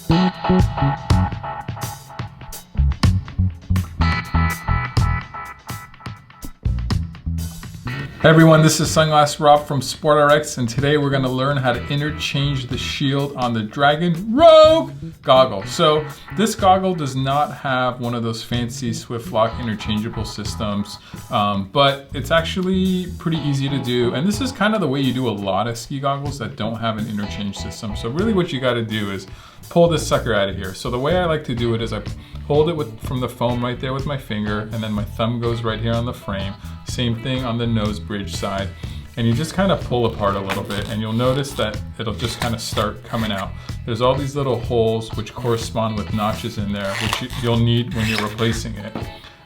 Hey everyone, this is Sunglass Rob from SportRx, and today we're going to learn how to interchange the shield on the Dragon Rogue goggle. So this goggle does not have one of those fancy Swiftlock interchangeable systems, but it's actually pretty easy to do. And this is kind of the way you do a lot of ski goggles that don't have an interchange system. So really what you got to do is pull this sucker out of here. So the way I like to do it is I hold it from the foam right there with my finger, and then my thumb goes right here on the frame. Same thing on the nose bridge side. And you just kind of pull apart a little bit, and you'll notice that it'll just kind of start coming out. There's all these little holes which correspond with notches in there, which you'll need when you're replacing it.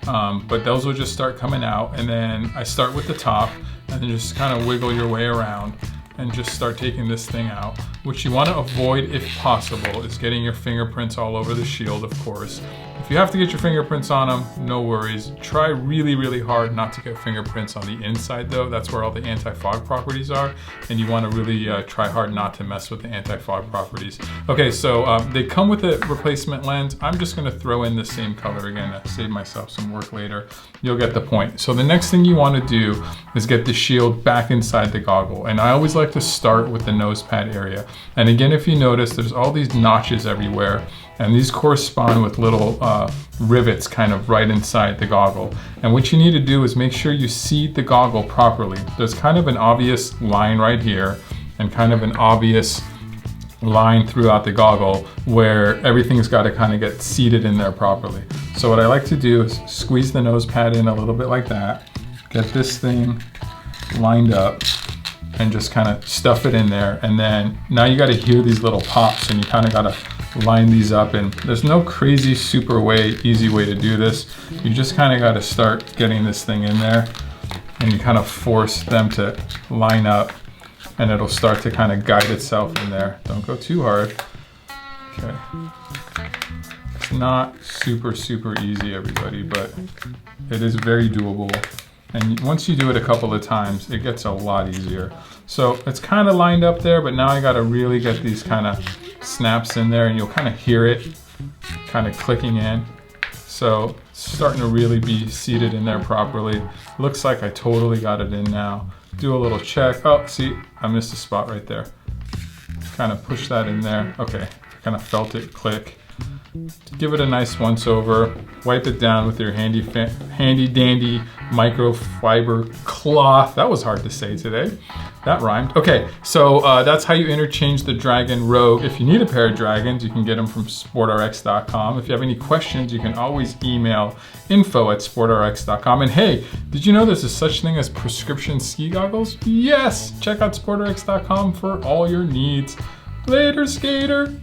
But those will just start coming out, and then I start with the top, and then just kind of wiggle your way around and just start taking this thing out. What you want to avoid, if possible, is getting your fingerprints all over the shield, of course. If you have to get your fingerprints on them, no worries. Try really, really hard not to get fingerprints on the inside though. That's where all the anti-fog properties are, and you want to really try hard not to mess with the anti-fog properties. Okay, so they come with a replacement lens. I'm just going to throw in the same color again to save myself some work later. You'll get the point. So the next thing you want to do is get the shield back inside the goggle, and I always like to start with the nose pad area. And again, if you notice, there's all these notches everywhere, and these correspond with little rivets kind of right inside the goggle. And what you need to do is make sure you seat the goggle properly. There's kind of an obvious line right here and kind of an obvious line throughout the goggle where everything's got to kind of get seated in there properly. So what I like to do is squeeze the nose pad in a little bit like that, get this thing lined up, and just kind of stuff it in there. And then now you got to hear these little pops, and you kind of got to line these up. And there's no crazy super easy way to do this. You just kind of got to start getting this thing in there, and you kind of force them to line up, and it'll start to kind of guide itself in there. Don't go too hard. Okay. It's not super easy, everybody, but it is very doable. And once you do it a couple of times, it gets a lot easier. So it's kind of lined up there, but now I got to really get these kind of snaps in there, and you'll kind of hear it kind of clicking in. So it's starting to really be seated in there properly. Looks like I totally got it in now. Do a little check. Oh, see, I missed a spot right there. Kind of push that in there. Okay, kind of felt it click. Give it a nice once over. Wipe it down with your handy dandy microfiber cloth. That was hard to say today. That rhymed. Okay, so that's how you interchange the Dragon Rogue. If you need a pair of Dragons, you can get them from SportRx.com. If you have any questions, you can always email info@sportrx.com. And hey, did you know there's a such thing as prescription ski goggles? Yes! Check out SportRx.com for all your needs. Later, skater!